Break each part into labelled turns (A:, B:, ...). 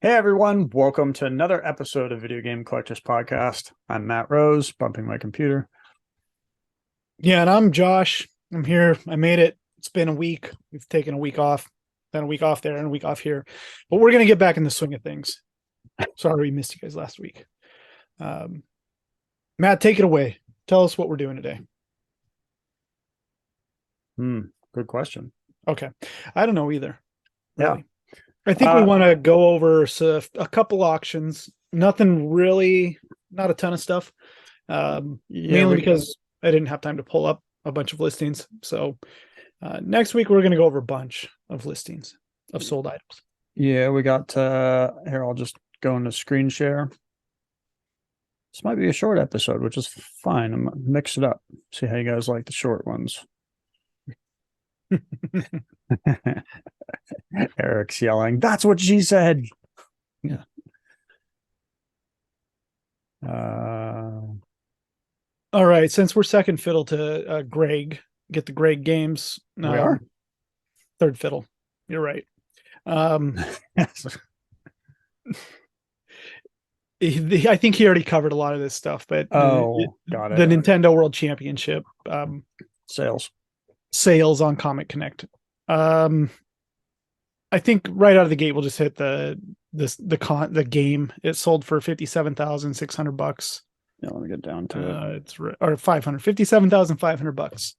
A: Hey everyone, welcome to another episode of Video Game Collectors Podcast. I'm Matt Rose, bumping my computer.
B: Yeah, and I'm Josh. I'm here. I made it. It's been a week. We've taken a week off, then a week off there and a week off here. But we're going to get back in the swing of things. Sorry we missed you guys last week. Um, Matt, take it away. Tell us what we're doing today.
A: Good question.
B: Okay. I don't know either,
A: Yeah.
B: really. I think we want to go over a couple auctions. Nothing really, not a ton of stuff. Mainly because I didn't have time to pull up a bunch of listings. So next week we're going to go over a bunch of listings of sold items.
A: Yeah, we got here, I'll just go into screen share. This might be a short episode, which is fine. I'm gonna mix it up. See how you guys like the short ones. Eric's yelling, "That's what she said." Yeah.
B: All right, since we're second fiddle to Greg, get the Greg games.
A: We are
B: third fiddle. You're right. I think he already covered a lot of this stuff, but
A: got it.
B: The Nintendo World Championship
A: sales
B: on Comic Connect. I think right out of the gate we'll just hit the game. It sold for $57,600.
A: Yeah, let me get down to
B: it. Or $57,500.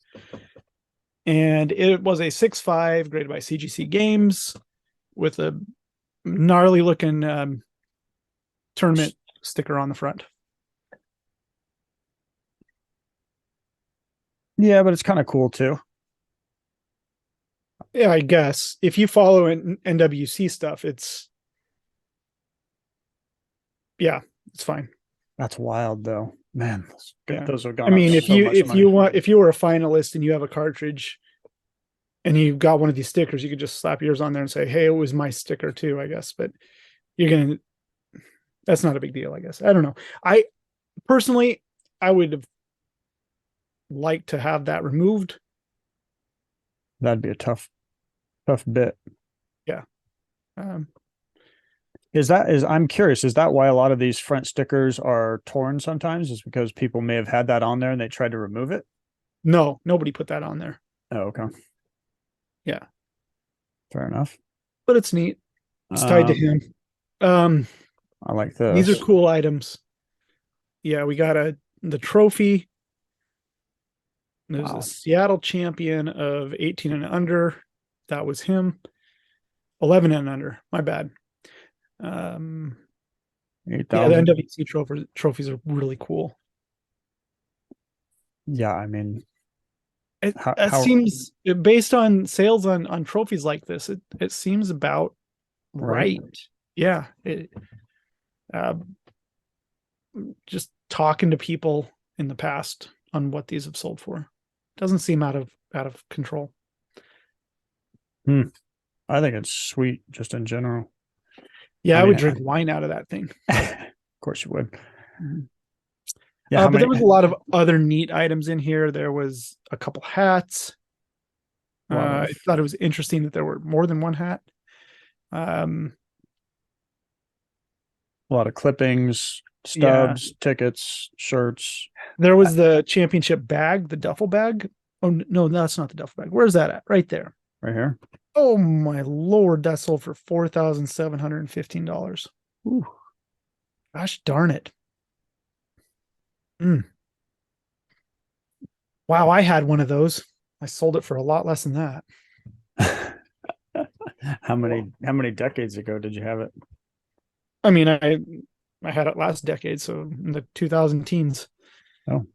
B: And it was a 6.5 graded by CGC Games with a gnarly looking tournament sticker on the front.
A: Yeah, but it's kind of cool too.
B: Yeah, I guess if you follow NWC stuff, it's fine.
A: That's wild though, man. Those have gone.
B: I mean,
A: if
B: you were a finalist and you have a cartridge and you got one of these stickers, you could just slap yours on there and say, "Hey, it was my sticker too," I guess. But that's not a big deal, I guess. I don't know. I personally, I would have liked to have that removed.
A: That'd be a tough bit.
B: Yeah.
A: I'm curious, is that why a lot of these front stickers are torn sometimes? Is because people may have had that on there and they tried to remove it?
B: No, nobody put that on there.
A: Oh, okay.
B: Yeah.
A: Fair enough.
B: But it's neat. It's tied to him.
A: I like this.
B: These are cool items. Yeah, we got the trophy. There's a Seattle champion of 18 and under. That was him. 11 and under. My bad. Yeah, the NWC trophies are really cool.
A: Yeah, I mean,
B: it seems based on sales on trophies like this, it seems about right. Yeah. Just talking to people in the past on what these have sold for, doesn't seem out of control.
A: I think it's sweet just in general.
B: Yeah, I would drink wine out of that thing.
A: Of course you would.
B: Mm-hmm. Yeah, but there was a lot of other neat items in here. There was a couple hats. I thought it was interesting that there were more than one hat. A
A: lot of clippings, stubs, tickets, shirts.
B: There was the championship bag, the duffel bag. Oh no, that's not the duffel bag. Where's that at? Right there.
A: Right here.
B: Oh my Lord, that sold for $4,715. Ooh. Gosh darn it. Wow, I had one of those. I sold it for a lot less than that.
A: How many decades ago did you have it?
B: I mean, I had it last decade, so in the 2000 teens.
A: Oh.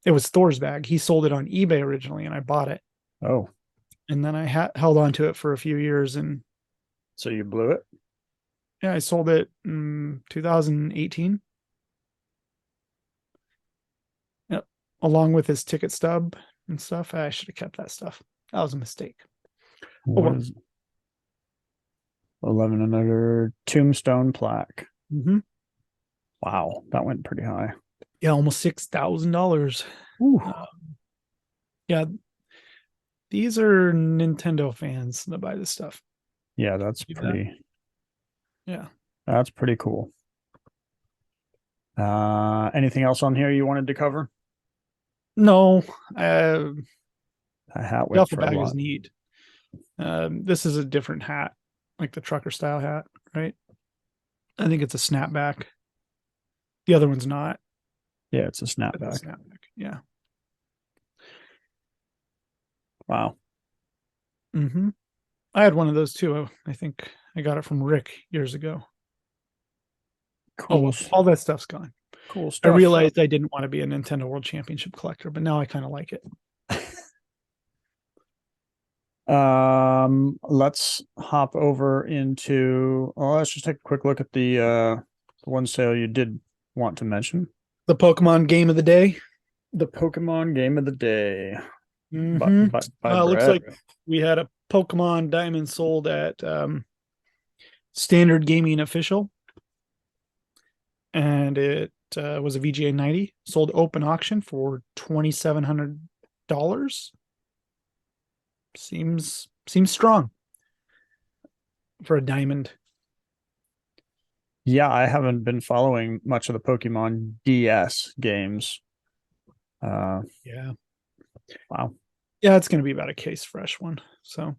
B: It was Thor's bag. He sold it on eBay originally, and I bought it.
A: Oh.
B: And then I held on to it for a few years. And
A: so you blew it?
B: Yeah, I sold it in 2018. Yep. Along with his ticket stub and stuff. I should have kept that stuff. That was a mistake.
A: 11 and under tombstone plaque.
B: Mm-hmm.
A: Wow, that went pretty high.
B: Yeah, almost $6,000. Yeah, these are Nintendo fans that buy this stuff.
A: Yeah, that's pretty.
B: Yeah.
A: That's pretty cool. Anything else on here you wanted to cover?
B: No,
A: A hat whip
B: duffel
A: for a
B: bag is
A: lot.
B: neat. This is a different hat, like the trucker style hat, right? I think it's a snapback. The other one's not.
A: Yeah, it's a
B: It's a
A: snapback.
B: snapback. Yeah.
A: Wow.
B: Mm-hmm. I had one of those too. I think I got it from Rick years ago. Oh
A: Cool.
B: well, all that stuff's gone.
A: Cool
B: I
A: stuff.
B: realized I didn't want to be a Nintendo World Championship collector, but now I kind of like it.
A: Let's hop over into. Oh, let's just take a quick look at the one sale you did want to mention.
B: The Pokemon game of the day.
A: The Pokemon game of the day.
B: Mm-hmm.
A: By
B: Looks
A: Brett.
B: like we had a Pokemon Diamond sold at Standard Gaming Official, and it was a VGA 90 sold open auction for $2,700. Seems strong for a diamond.
A: Yeah, I haven't been following much of the Pokemon DS games.
B: Yeah,
A: Wow.
B: yeah, it's going to be about a case fresh one. So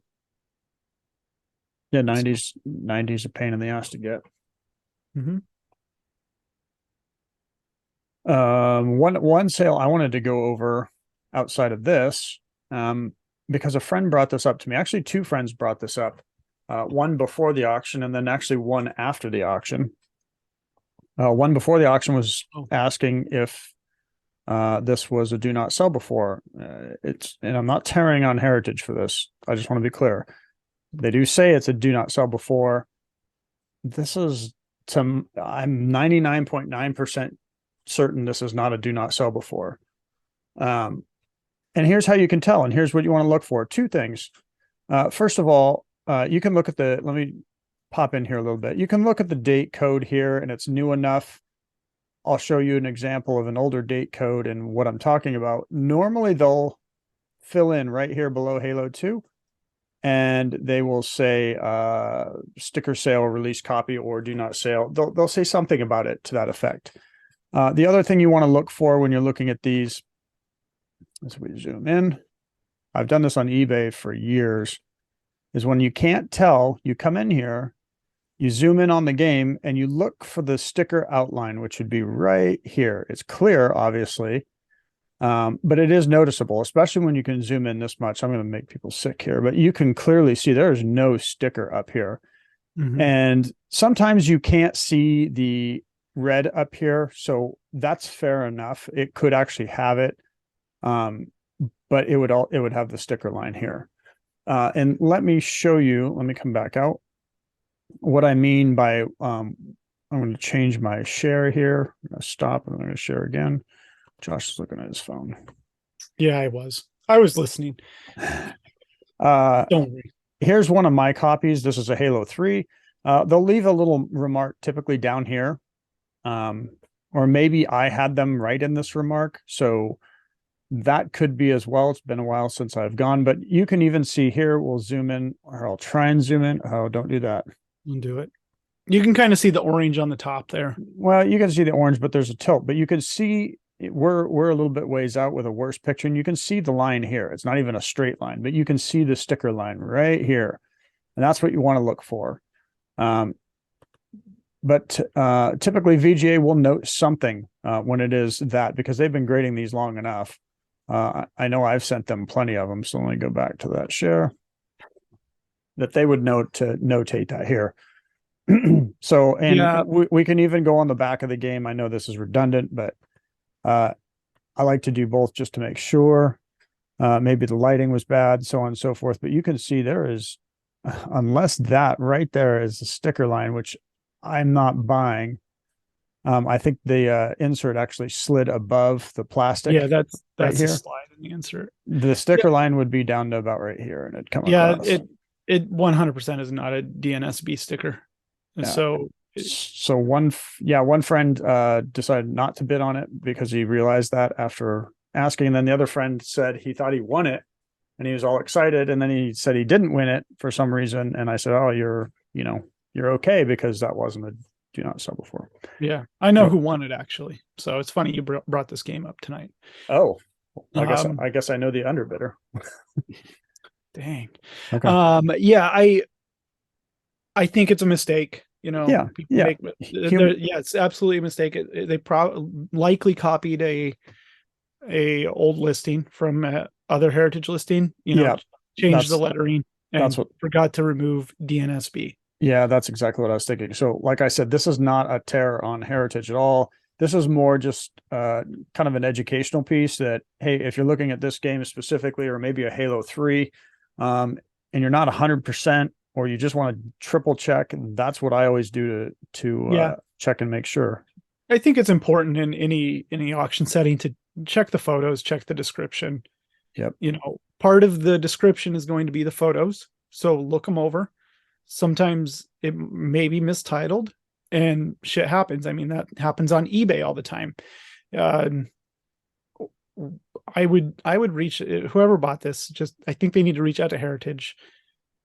A: Yeah, 90s a pain in the ass to get.
B: mm-hmm.
A: One sale I wanted to go over outside of this, because a friend brought this up to me. Actually, two friends brought this up. One before the auction, and then actually one after the auction. One before the auction was asking if this was a do not sell before. And I'm not tearing on Heritage for this. I just want to be clear. They do say it's a do not sell before. This is I'm 99.9% certain this is not a do not sell before. And here's how you can tell, and here's what you want to look for. Two things. First of all, you can look at let me pop in here a little bit. You can look at the date code here, and it's new enough. I'll show you an example of an older date code and what I'm talking about. Normally, they'll fill in right here below Halo 2, and they will say sticker sale, release copy, or do not sale. They'll say something about it to that effect. The other thing you want to look for when you're looking at these, as we zoom in, I've done this on eBay for years, is when you can't tell, you come in here, you zoom in on the game, and you look for the sticker outline, which would be right here. It's clear, obviously, but it is noticeable, especially when you can zoom in this much. I'm going to make people sick here, but you can clearly see there's no sticker up here.
B: Mm-hmm.
A: And sometimes you can't see the red up here, so that's fair enough. It could actually have it, but it would have the sticker line here. And let me show you. Let me come back out. What I mean by I'm going to change my share here. I'm going to stop and I'm going to share again. Josh is looking at his phone.
B: Yeah, I was listening. Don't worry.
A: Here's one of my copies. This is a Halo 3. They'll leave a little remark typically down here. Or maybe I had them right in this remark. So that could be as well. It's been a while since I've gone, but you can even see here. We'll zoom in, or I'll try and zoom in. Oh, don't do that.
B: Don't do it. You can kind of see the orange on the top there.
A: Well, you can see the orange, but there's a tilt. But you can see we're a little bit ways out with a worse picture, and you can see the line here. It's not even a straight line, but you can see the sticker line right here, and that's what you want to look for. But typically VGA will note something when it is that, because they've been grading these long enough. I know I've sent them plenty of them, so let me go back to that share. That they would notate that here. So, and yeah, we can even go on the back of the game. I know this is redundant, but I like to do both just to make sure. Maybe the lighting was bad, so on and so forth. But you can see there is, unless that right there is a sticker line, which I'm not buying. I think the insert actually slid above the plastic.
B: Yeah, that's
A: right here.
B: A slide in the insert.
A: The sticker line would be down to about right here, and it'd come
B: across.
A: Yeah,
B: it 100% is not a DNSB sticker. Yeah.
A: So one friend decided not to bid on it because he realized that after asking, and then the other friend said he thought he won it, and he was all excited, and then he said he didn't win it for some reason, and I said, oh, you're you're okay because that wasn't a do not sell before.
B: Yeah, I know
A: Oh,
B: who won it actually. So it's funny you brought this game up tonight.
A: oh, I guess
B: Um,
A: I know the underbidder.
B: Dang.
A: Okay.
B: Yeah, I think it's a mistake. You know,
A: Yeah.
B: people
A: Yeah.
B: make yeah, it's absolutely a mistake. They probably likely copied a old listing from other heritage listing. You know,
A: Yeah.
B: changed the
A: That's
B: lettering
A: that's
B: and
A: what
B: forgot to remove DNSB.
A: yeah, that's exactly what I was thinking. So, like I said, this is not a tear on heritage at all. This is more just kind of an educational piece that, hey, if you're looking at this game specifically, or maybe a Halo 3, and you're not 100%, or you just want to triple check, and that's what I always do to
B: Yeah,
A: check and make sure.
B: I think it's important in any auction setting to check the photos, check the description.
A: Yep.
B: You know, part of the description is going to be the photos, so look them over. Sometimes it may be mistitled and shit happens. I mean, that happens on eBay all the time. Uh, I would reach whoever bought this. Just I think they need to reach out to Heritage.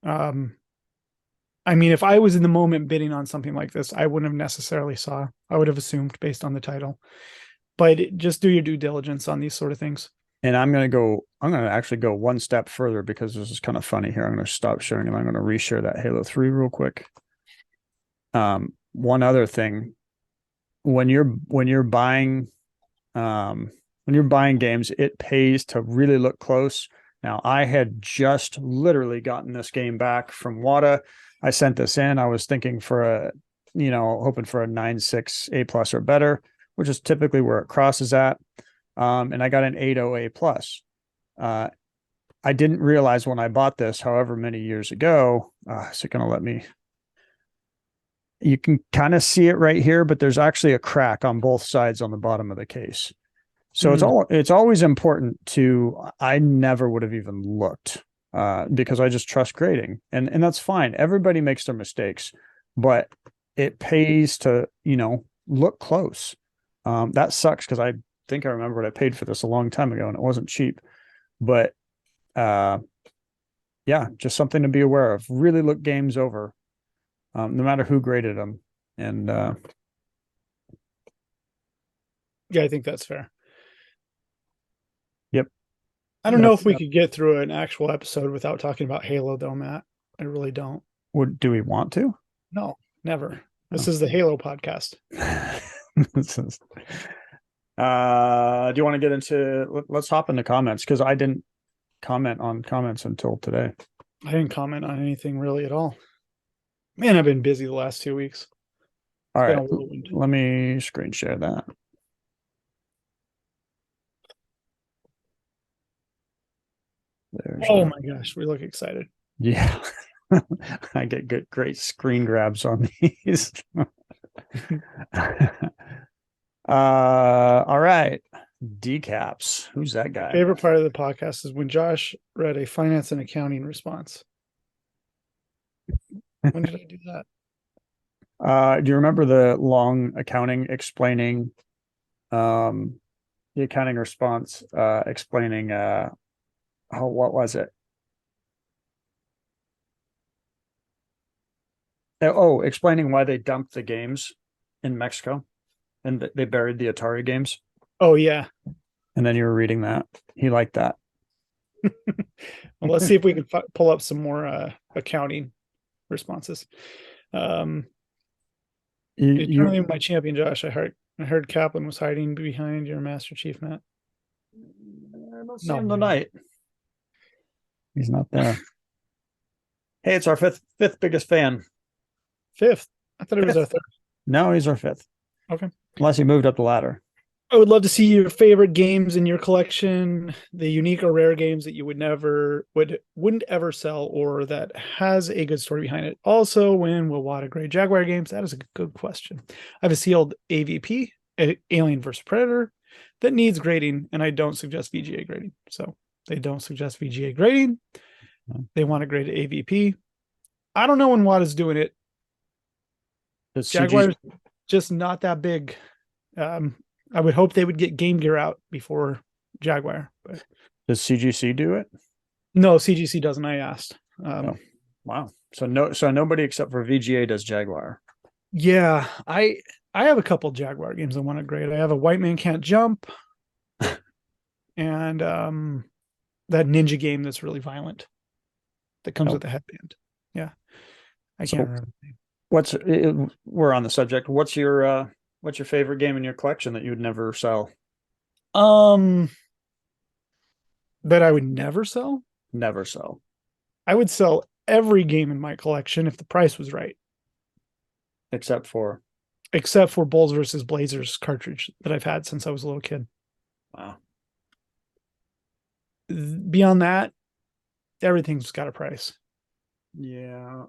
B: Um, I mean, if I was in the moment bidding on something like this, I wouldn't have necessarily saw. I would have assumed based on the title. But just do your due diligence on these sort of things.
A: And I'm going to actually go one step further because this is kind of funny here. I'm going to stop sharing and I'm going to reshare that Halo 3 real quick. One other thing, when you're buying games, it pays to really look close. Now, I had just literally gotten this game back from WATA. I sent this in. I was thinking hoping for a 9.6 A plus or better, which is typically where it crosses at. And I got an 8.0 A plus. I didn't realize when I bought this, however many years ago, is it going to let me? You can kind of see it right here, but there's actually a crack on both sides on the bottom of the case. So it's always important to, I never would have even looked because I just trust grading and that's fine. Everybody makes their mistakes, but it pays to, look close. That sucks because I think I remember what I paid for this a long time ago and it wasn't cheap, but yeah, just something to be aware of. Really look games over, no matter who graded them. And
B: Yeah, I think that's fair.
A: yep,
B: I don't know
A: that's
B: if we could get through an actual episode without talking about Halo, though, Matt. I really don't.
A: what do we want to?
B: No, never. This
A: Oh.
B: is the Halo podcast.
A: Do you want to get into let's hop into comments because I didn't comment on comments until today.
B: I didn't comment on anything really at all. Man, I've been busy the last 2 weeks.
A: All
B: It's been
A: right,
B: a whirlwind.
A: let me screen share that. There's
B: Oh my gosh, we look excited.
A: yeah. I get good great screen grabs on these. All right. Decaps. Who's that guy?
B: Favorite part of the podcast is when Josh read a finance and accounting response. When did I do that?
A: Do you remember the long accounting explaining the accounting response explaining what was it? Explaining why they dumped the games in Mexico and they buried the Atari games.
B: Oh yeah.
A: And then you were reading that. He liked that.
B: Well, let's see if we can pull up some more accounting responses. Eternally my champion, Josh. I heard Kaplan was hiding behind your Master Chief, Matt.
A: I don't see him tonight. He's not there. Hey, it's our fifth biggest fan.
B: Fifth. I thought it was our third.
A: No, he's our fifth.
B: Okay.
A: Unless he moved up the ladder.
B: I would love to see your favorite games in your collection, the unique or rare games that you wouldn't ever sell or that has a good story behind it. Also, when will WATA grade Jaguar games? That is a good question. I have a sealed AVP, Alien vs. Predator, that needs grading, and I don't suggest VGA grading. So they don't suggest VGA grading. They want to grade AVP. I don't know when WATA's doing it. Jaguar's just not that big. I would hope they would get Game Gear out before Jaguar. But
A: does CGC do it?
B: no, CGC doesn't. I asked.
A: Wow. So nobody except for VGA does Jaguar.
B: Yeah, I have a couple Jaguar games I want to grade. I have a White Man Can't Jump and that ninja game that's really violent that comes
A: Oh,
B: with a headband. Yeah, I can't
A: so
B: remember.
A: we're on the subject. What's your favorite game in your collection that you would never sell?
B: Um, that I would never sell.
A: Never sell.
B: I would sell every game in my collection if the price was right,
A: Except for
B: except for Bulls versus Blazers cartridge that I've had since I was a little kid.
A: wow.
B: Beyond that, everything's got a price.
A: Yeah.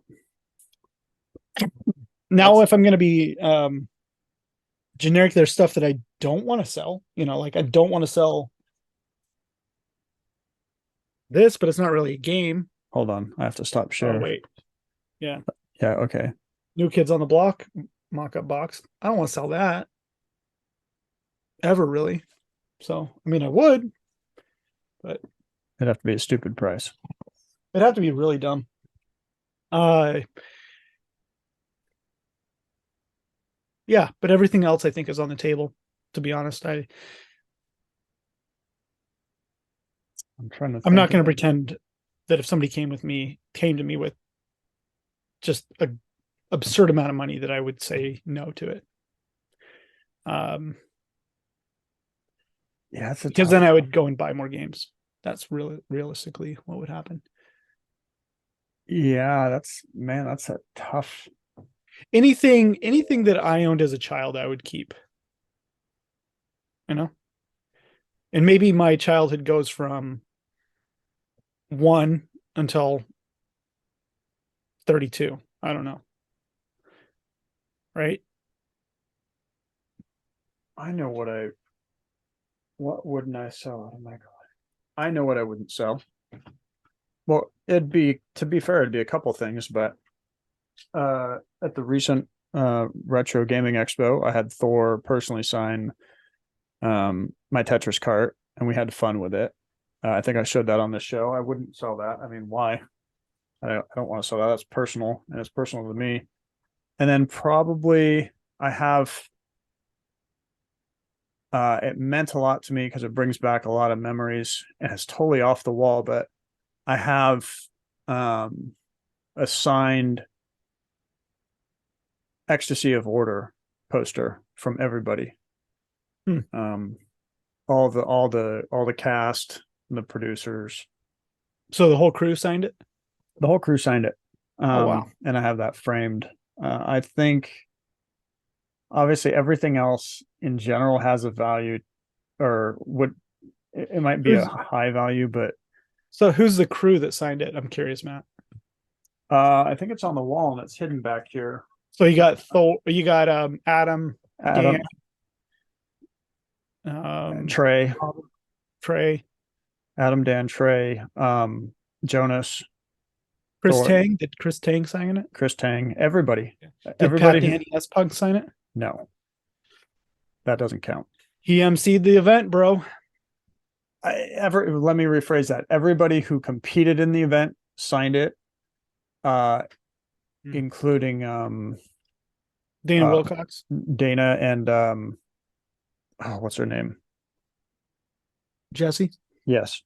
B: Now,
A: That's
B: if I'm going to be generic, there's stuff that I don't want to sell. Like I don't want to sell this, but it's not really a game.
A: hold on. I have to stop
B: Oh,
A: share.
B: wait. Yeah.
A: Yeah, okay.
B: New Kids on the Block mock up box. I don't want to sell that ever, really. So, I mean, I would, but
A: It'd have to be a stupid price.
B: it'd have to be really dumb. Uh, yeah, but everything else I think is on the table. To be honest,
A: I'm trying to
B: I'm
A: think
B: not going to
A: of it.
B: pretend that if somebody came to me with just a absurd amount of money that I would say no to it. Um,
A: Yeah, it's a
B: because
A: tough
B: then I
A: one.
B: would go and buy more games. That's really realistically what would happen.
A: Yeah, that's a tough.
B: Anything that I owned as a child, I would keep. You know, and maybe my childhood goes from 1 until 32. I don't know. Right?
A: I know what wouldn't I sell? Oh my God. I know what I wouldn't sell. Well, to be fair, it'd be a couple things, but at the recent retro gaming expo, I had Thor personally sign my Tetris cart, and we had fun with it. I think I showed that on this show. I wouldn't sell that. I mean, why? I don't want to sell that. That's personal, and it's personal to me. And then probably I have. It meant a lot to me because it brings back a lot of memories, and it's totally off the wall. But I have um, a signed Ecstasy of Order poster from everybody.
B: Hmm.
A: All the cast, the producers,
B: So the whole crew signed it.
A: the whole crew signed it.
B: Oh wow.
A: And I have that framed. I think obviously everything else in general has a value, or would it might be a
B: Who's
A: high value, but
B: who's the crew that signed it? I'm curious, Matt.
A: I think it's on the wall and it's hidden back here.
B: So you got Thor, you got Adam, Dan,
A: Adam,
B: um,
A: Trey,
B: Trey,
A: Adam, Dan, Trey, Jonas,
B: Chris
A: Thor,
B: Tang. Did Chris Tang sign it?
A: Chris Tang, everybody,
B: Did Pat
A: everybody who,
B: Danny S Pug sign it?
A: no, that doesn't count.
B: He emceed the event, bro.
A: Let me rephrase that. Everybody who competed in the event signed it, uh, including
B: Dana Wilcox.
A: Dana and oh, what's her name?
B: Jesse.
A: Yes.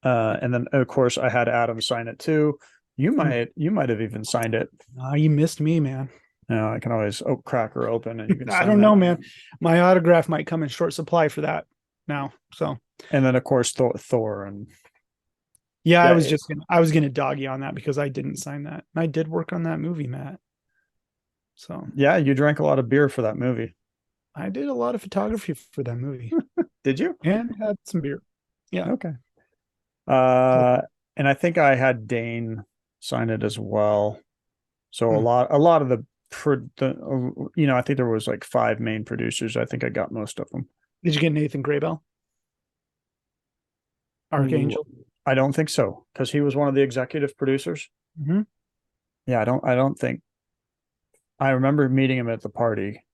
A: And then of course I had Adam sign it too. You might have even signed it.
B: You missed me, man.
A: I can always crack her open and you can
B: I
A: sign
B: don't
A: that.
B: know, man. My autograph might come in short supply for that now. So
A: And then of course Thor and
B: yeah,
A: yeah,
B: I was gonna dog you on that because I didn't sign that. And I did work on that movie, Matt. So
A: yeah, you drank a lot of beer for that movie.
B: I did a lot of photography for that movie
A: Did you?
B: and had some beer. Yeah.
A: Okay. And I think I had Dane sign it as well. So a lot of I think there was like 5 main producers. I think I got most of them.
B: Did you get Nathan Graybell? Archangel.
A: I don't think so because he was one of the executive producers.
B: Mm-hmm.
A: Yeah, I don't think. I remember meeting him at the party.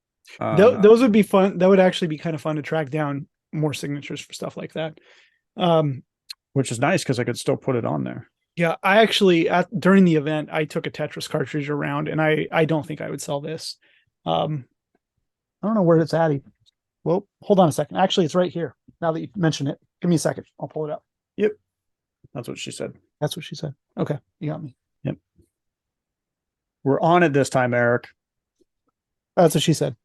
B: Those would be fun. That would actually be kind of fun to track down more signatures for stuff like that.
A: Which is nice because I could still put it on there.
B: Yeah, I actually during the event I took a Tetris cartridge around, and I don't think I would sell this. I don't know where it's at. Well, hold on a second. Actually, it's right here. Now that you mention it, give me a second. I'll pull it up.
A: Yep. That's what she said.
B: That's what she said. Okay, you got me.
A: Yep. We're on it this time, Eric.
B: That's what she said.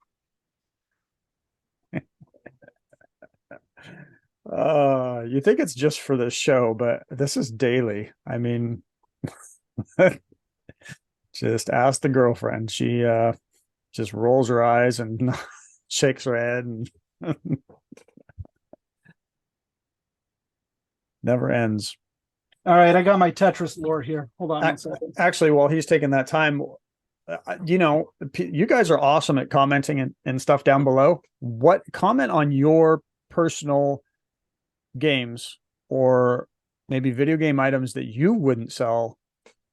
A: You think it's just for the show, but this is daily. I mean, just ask the girlfriend. She just rolls her eyes and shakes her head and never ends.
B: All right, I got my Tetris lore here. Hold on one second.
A: Actually, while he's taking that time, you guys are awesome at commenting and stuff down below. What comment on your personal games or maybe video game items that you wouldn't sell?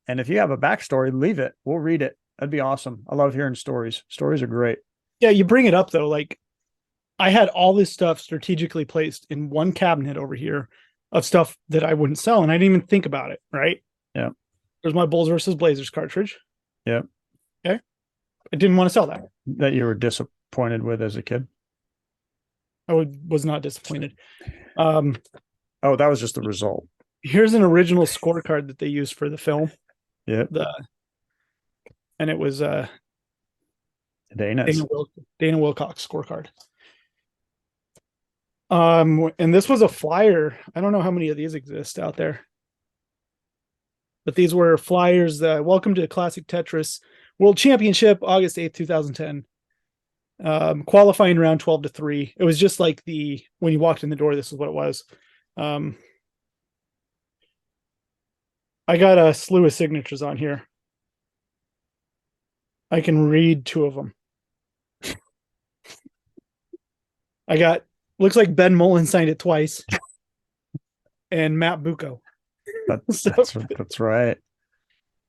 A: And if you have a backstory, leave it. We'll read it. That'd be awesome. I love hearing stories. Stories are great.
B: Yeah, you bring it up though. Like I had all this stuff strategically placed in one cabinet over here of stuff that I wouldn't sell, and I didn't even think about it. Right?
A: Yeah.
B: There's my Bulls versus Blazers cartridge.
A: Yeah.
B: Okay. I didn't want to sell that.
A: That you were disappointed with as a kid.
B: Was not disappointed.
A: Oh, that was just the result.
B: Here's an original scorecard that they used for the film.
A: Yeah.
B: And it was
A: Dana
B: Wilcox scorecard. And this was a flyer. I don't know how many of these exist out there, but these were flyers. Welcome to the Classic Tetris World Championship, August 8th, 2010. Qualifying round 12-3. It was just like when you walked in the door, this is what it was. I got a slew of signatures on here. I can read two of them. Looks like Ben Mullen signed it twice. And Matt Bucco.
A: That's right.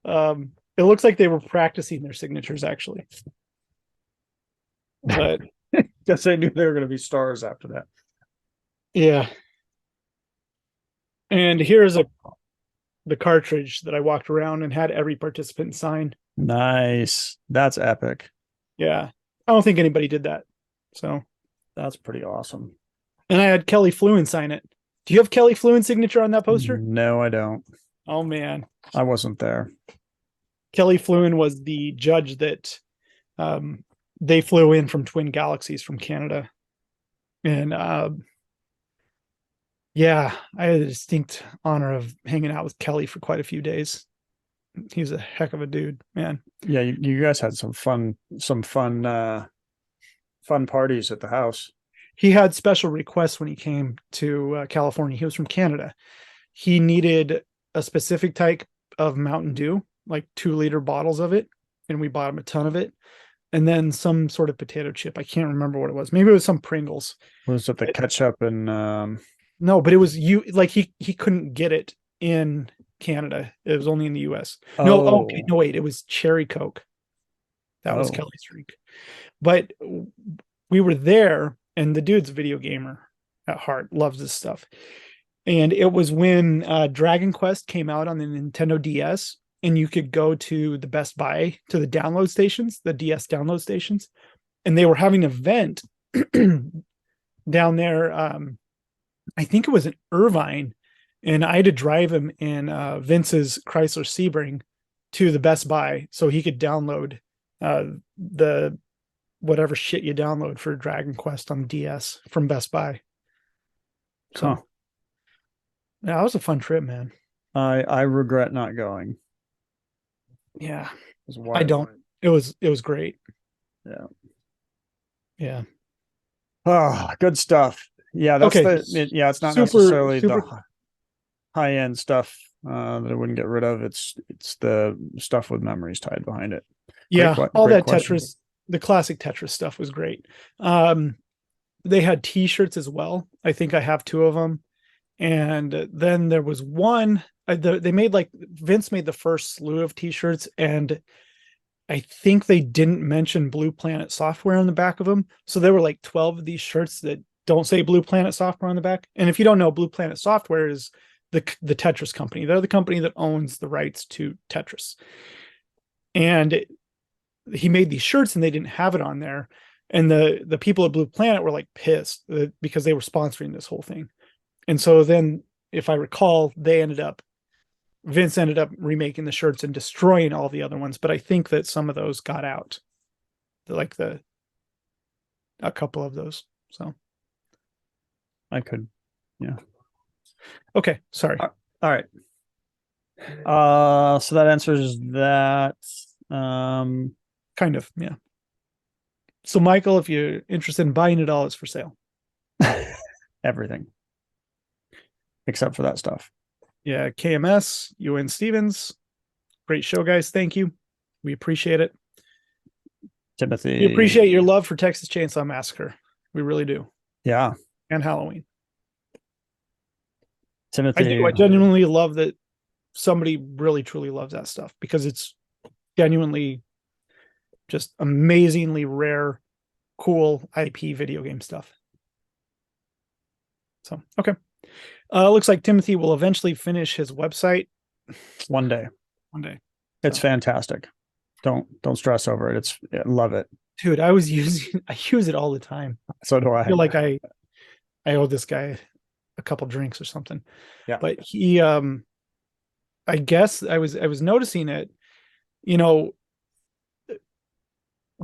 B: It looks like they were practicing their signatures actually. But
A: guess they knew they were going to be stars after that.
B: Yeah. And here's the cartridge that I walked around and had every participant sign.
A: Nice. That's epic.
B: Yeah. I don't think anybody did that. So
A: that's pretty awesome.
B: And I had Kelly Fluin sign it. Do you have Kelly Fluin's signature on that poster?
A: No, I don't.
B: Oh man.
A: I wasn't there.
B: Kelly Fluin was the judge that they flew in from Twin Galaxies from Canada. And yeah, I had a distinct honor of hanging out with Kelly for quite a few days. He's a heck of a dude, man.
A: Yeah, you guys had some fun parties at the house.
B: He had special requests when he came to California. He was from Canada. He needed a specific type of Mountain Dew, like 2-liter bottles of it, and we bought him a ton of it. And then some sort of potato chip. I can't remember what it was. Maybe it was some Pringles.
A: Was it the ketchup and
B: No, but it was he couldn't get it in Canada. It was only in the US. No, okay, no, wait, it was cherry Coke. That was Kelly's drink. But we were there, and the dude's a video gamer at heart, loves this stuff. And it was when Dragon Quest came out on the Nintendo DS, and you could go to the Best Buy, to the download stations, the DS download stations, and they were having an event down there. I think it was in Irvine, and I had to drive him in Vince's Chrysler Sebring to the Best Buy so he could download the whatever shit you download for Dragon Quest on DS from Best Buy. So, yeah, that was a fun trip, man.
A: I regret not going.
B: Yeah, I don't. It was great.
A: Yeah.
B: Yeah.
A: Oh, good stuff. Yeah, that's
B: okay.
A: It's not necessarily the high end stuff that I wouldn't get rid of. It's the stuff with memories tied behind it.
B: Yeah, all that question. Tetris, the classic Tetris stuff was great. They had T-shirts as well. I think I have 2 of them. And then there was one. They made Vince made the first slew of T-shirts, and I think they didn't mention Blue Planet Software on the back of them. So there were 12 of these shirts that don't say Blue Planet Software on the back. And if you don't know, Blue Planet Software is the Tetris company. They're the company that owns the rights to Tetris. And he made these shirts and they didn't have it on there. And the people at Blue Planet were like pissed because they were sponsoring this whole thing. And so then, if I recall, Vince ended up remaking the shirts and destroying all the other ones. But I think that some of those got out, like a couple of those. So
A: I could, yeah.
B: Okay, sorry.
A: All right. So that answers that.
B: Kind of, yeah. So Michael, if you're interested in buying it all, it's for sale.
A: Everything. Except for that stuff.
B: Yeah, KMS, UN Stevens. Great show, guys. Thank you. We appreciate it.
A: Timothy.
B: We appreciate your love for Texas Chainsaw Massacre. We really do.
A: Yeah.
B: And Halloween.
A: Timothy.
B: I do. I genuinely love that somebody really, truly loves that stuff because it's genuinely just amazingly rare, cool IP video game stuff. So, okay. Looks like Timothy will eventually finish his website.
A: One day. It's fantastic. Don't stress over it. I love it.
B: Dude, I use it all the time.
A: So do I.
B: I feel like I owe this guy a couple drinks or something.
A: Yeah.
B: But he I guess I was noticing it, you know,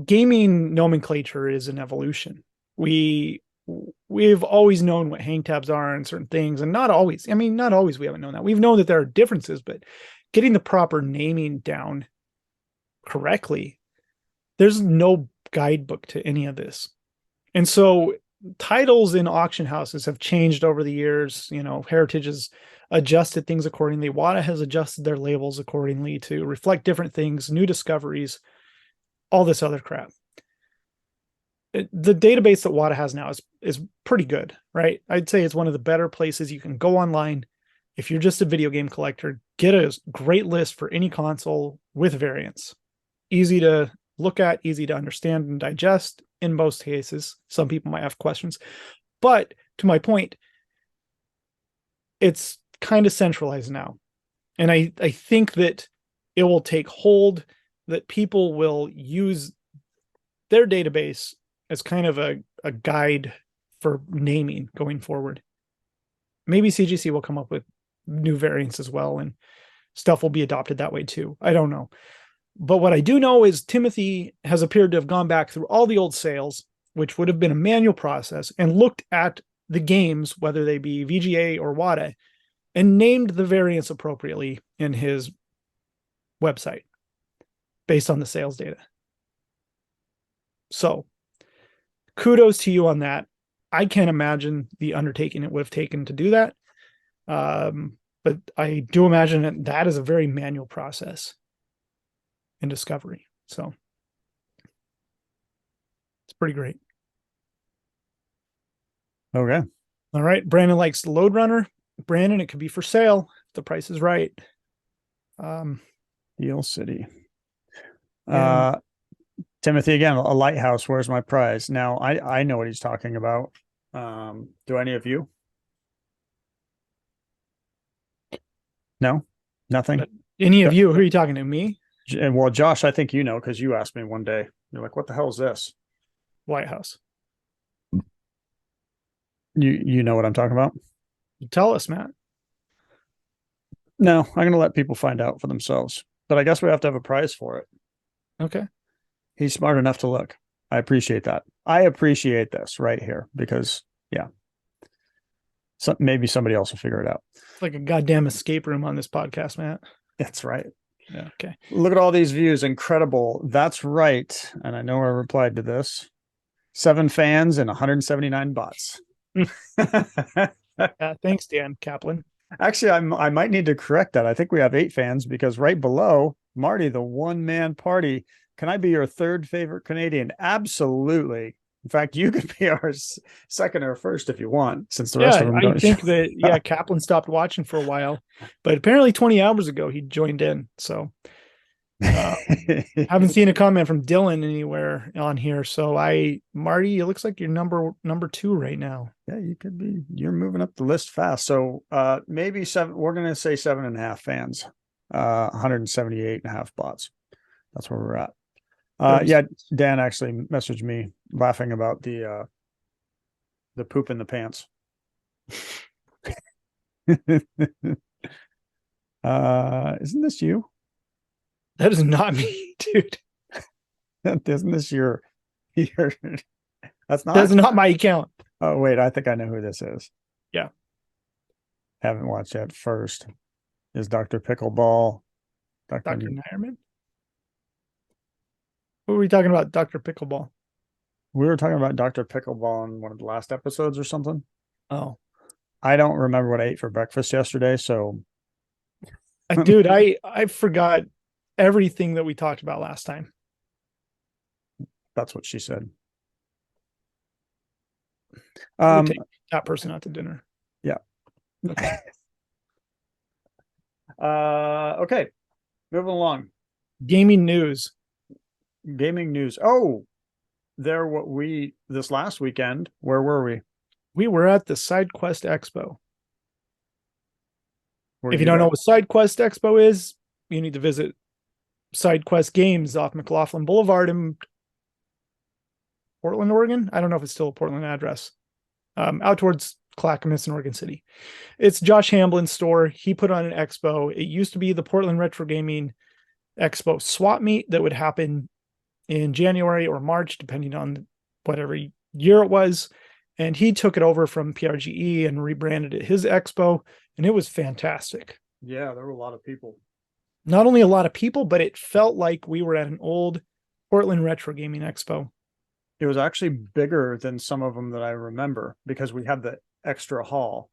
B: gaming nomenclature is an evolution. We've always known what hang tabs are and certain things, and not always we haven't known that. We've known that there are differences, but getting the proper naming down correctly, there's no guidebook to any of this. And so titles in auction houses have changed over the years. You know, Heritage has adjusted things accordingly. WATA has adjusted their labels accordingly to reflect different things, new discoveries, all this other crap. The database that WATA has now is pretty good, right? I'd say it's one of the better places you can go online. If you're just a video game collector, get a great list for any console with variants. Easy to look at, easy to understand and digest in most cases. Some people might have questions. But to my point, it's kind of centralized now. And I think that it will take hold, that people will use their database as kind of a guide for naming going forward. Maybe CGC will come up with new variants as well, and stuff will be adopted that way too. I don't know. But what I do know is Timothy has appeared to have gone back through all the old sales, which would have been a manual process, and looked at the games, whether they be VGA or WATA, and named the variants appropriately in his website based on the sales data. So kudos to you on that. I can't imagine the undertaking it would have taken to do that. But I do imagine that is a very manual process in discovery. So it's pretty great.
A: Okay.
B: All right. Brandon likes the Load Runner. Brandon, it could be for sale if the price is right.
A: Steel City. Timothy, again, a lighthouse. Where's my prize? Now, I know what he's talking about. Do any of you? No, nothing.
B: Any of you? Who are you talking to? Me?
A: Well, Josh, I think you know because you asked me one day. You're like, "What the hell is this?"
B: White House.
A: You know what I'm talking about?
B: Tell us, Matt.
A: No, I'm going to let people find out for themselves. But I guess we have to have a prize for it.
B: Okay.
A: He's smart enough to look. I appreciate that. I appreciate this right here because, yeah. So maybe somebody else will figure it out.
B: It's like a goddamn escape room on this podcast, Matt.
A: That's right.
B: Yeah. Okay.
A: Look at all these views. Incredible. That's right. And I know I replied to this. 7 fans and 179 bots.
B: Thanks, Dan Kaplan.
A: Actually, I might need to correct that. I think we have 8 fans because right below, Marty, the one-man party. Can I be your third favorite Canadian? Absolutely. In fact, you could be our second or first if you want, since the rest of them don't.
B: I think that, Kaplan stopped watching for a while, but apparently 20 hours ago he joined in. So Uh, haven't seen a comment from Dylan anywhere on here. So Marty, it looks like you're number 2 right now.
A: Yeah, you could be. You're moving up the list fast. So maybe 7. We're gonna say 7.5 fans. 178.5 bots. That's where we're at. Yeah, Dan actually messaged me laughing about the poop in the pants. Isn't this you?
B: That is not me, dude.
A: Isn't this your that's
B: That's not my account.
A: Oh wait, I think I know who this is.
B: Yeah.
A: Haven't watched that. First is Dr. Pickleball.
B: Dr. Nyerman? What were we talking about? Dr. Pickleball.
A: We were talking about Dr. Pickleball in one of the last episodes or something.
B: Oh.
A: I don't remember what I ate for breakfast yesterday, so
B: dude, I forgot everything that we talked about last time.
A: That's what she said.
B: Take that person out to dinner.
A: Yeah. Okay. Moving along.
B: Gaming news.
A: Oh, this last weekend, where were we?
B: We were at the SideQuest Expo. If you don't know what SideQuest Expo is, you need to visit SideQuest Games off McLaughlin Boulevard in Portland, Oregon. I don't know if it's still a Portland address. Out towards Clackamas in Oregon City. It's Josh Hamblin's store. He put on an expo. It used to be the Portland Retro Gaming Expo swap meet that would happen in January or March, depending on whatever year it was. And he took it over from PRGE and rebranded it his expo, and it was fantastic.
A: Yeah, there were a lot of people.
B: Not only a lot of people, but it felt like we were at an old Portland Retro Gaming Expo.
A: It was actually bigger than some of them that I remember because we had the extra hall.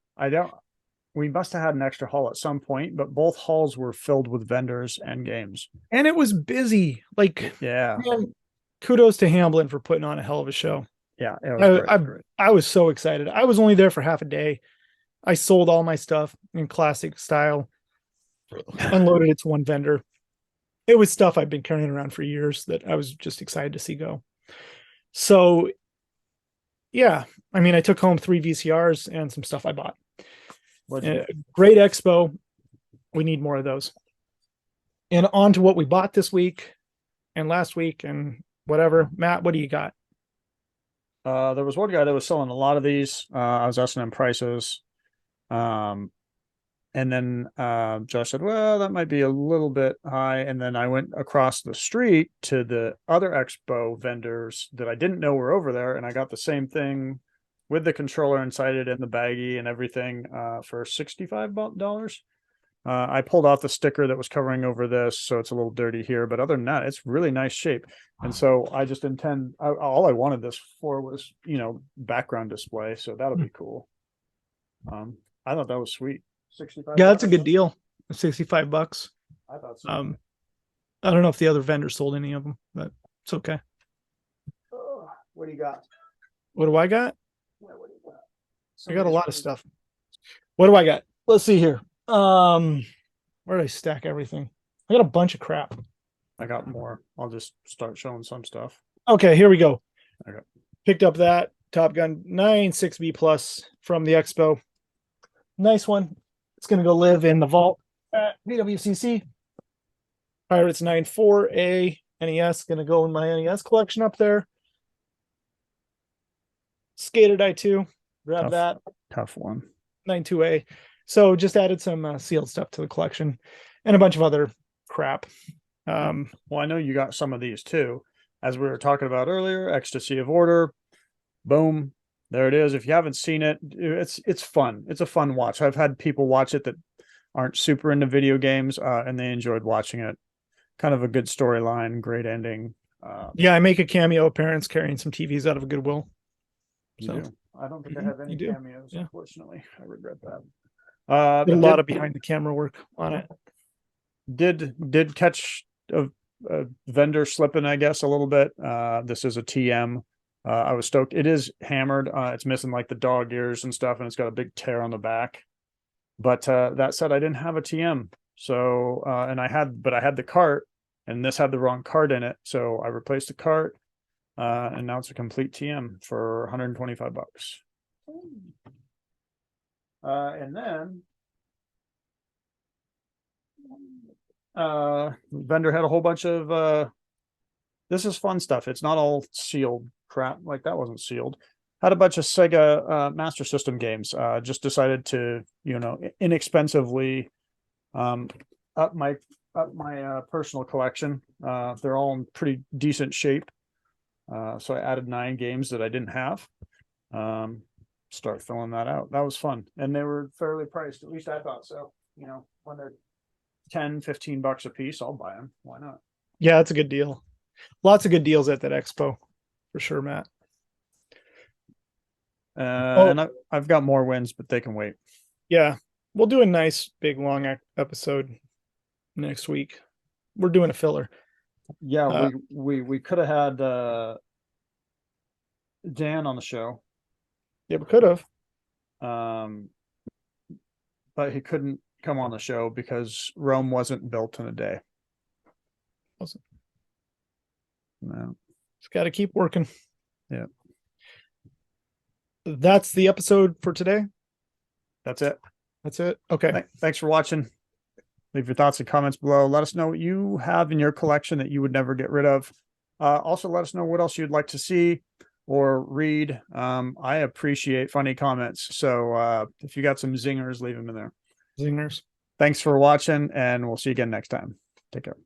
A: We must have had an extra hall at some point, but both halls were filled with vendors and games.
B: And it was busy. Like,
A: yeah.
B: Man, kudos to Hamblin for putting on a hell of a show.
A: Yeah, it was great.
B: I was so excited. I was only there for half a day. I sold all my stuff in classic style, unloaded it to one vendor. It was stuff I've been carrying around for years that I was just excited to see go. So, yeah, I mean, I took home 3 VCRs and some stuff I bought. Great expo. We need more of those. And on to what we bought this week and last week and whatever. Matt, what do you got?
A: There was one guy that was selling a lot of these. I was asking him prices. And then Josh said, well, that might be a little bit high. And then I went across the street to the other expo vendors that I didn't know were over there. And I got the same thing with the controller inside it and the baggie and everything for $65. I pulled off the sticker that was covering over this, so it's a little dirty here. But other than that, it's really nice shape. And so I just all I wanted this for was, background display. So that'll be cool. I thought that was sweet. 65.
B: Yeah, that's a good deal. $65.
A: I thought so.
B: I don't know if the other vendors sold any of them, but it's okay.
A: What do you got?
B: What do I got?
A: Yeah, what do you got?
B: I got a lot of stuff. What do I got? Let's see here. Where did I stack everything? I got a bunch of crap.
A: I got more. I'll just start showing some stuff.
B: Okay, here we go.
A: Okay.
B: Picked up that Top Gun 9.6B Plus from the Expo. Nice one. It's going to go live in the vault at BWCC. Pirates 9.4A NES. Going to go in my NES collection up there. Skater Die 2. Grab that.
A: Tough one.
B: 9.2A. So just added some sealed stuff to the collection and a bunch of other crap.
A: Well, I know you got some of these too. As we were talking about earlier, Ecstasy of Order. Boom. There it is. If you haven't seen it, it's fun. It's a fun watch. I've had people watch it that aren't super into video games, and they enjoyed watching it. Kind of a good storyline, great ending.
B: Yeah, I make a cameo appearance carrying some TVs out of Goodwill.
A: So I don't think I have any cameos, unfortunately. I regret that.
B: A lot of behind the camera work on it.
A: Did catch a vendor slipping, I guess, a little bit. This is a TM. I was stoked. It is hammered. It's missing like the dog ears and stuff, and it's got a big tear on the back. But that said, I didn't have a TM. So I had the cart, and this had the wrong cart in it. So I replaced the cart, and now it's a complete TM for 125 bucks. And then vendor had a whole bunch of this is fun stuff. It's not all sealed crap. Like that wasn't sealed. Had a bunch of Sega Master System games. Just decided to, inexpensively up my personal collection. They're all in pretty decent shape. So I added 9 games that I didn't have. Start filling that out. That was fun. And they were fairly priced. At least I thought so. When they're 10, 15 bucks a piece, I'll buy them. Why not?
B: Yeah, that's a good deal. Lots of good deals at that expo for sure, Matt.
A: And I've got more wins, but they can wait.
B: Yeah, we'll do a nice big long episode next week. We're doing a filler.
A: Yeah, we could have had Dan on the show.
B: Yeah, we could have.
A: But he couldn't come on the show because Rome wasn't built in a day.
B: Wasn't.
A: No.
B: Just got to keep working.
A: Yeah.
B: That's the episode for today.
A: That's it.
B: That's it. Okay.
A: Thanks for watching. Leave your thoughts and comments below. Let us know what you have in your collection that you would never get rid of. Also, let us know what else you'd like to see or read. I appreciate funny comments. So if you got some zingers, leave them in there.
B: Zingers.
A: Thanks for watching, and we'll see you again next time. Take care.